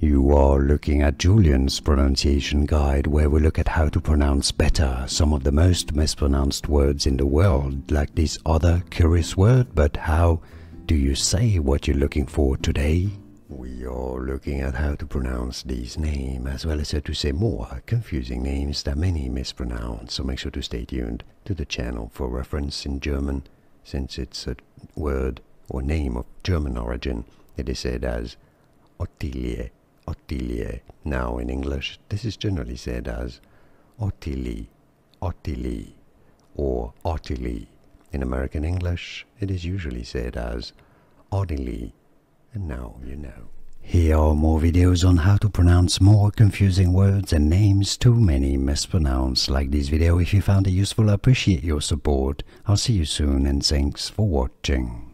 You are looking at Julian's pronunciation guide, where we look at how to pronounce better some of the most mispronounced words in the world, like this other curious word. But how do you say what you're looking for today? We are looking at how to pronounce these names, as well as how to say more confusing names that many mispronounce, so make sure to stay tuned to the channel for reference in German, since it's a word or name of German origin. It is said as Ottilie. Ottilie. Now in English, this is generally said as Ottilie, Ottilie, or Ottilie. In American English, it is usually said as Ottilie, and now you know. Here are more videos on how to pronounce more confusing words and names too many mispronounced. Like this video if you found it useful. I appreciate your support. I'll see you soon, and thanks for watching.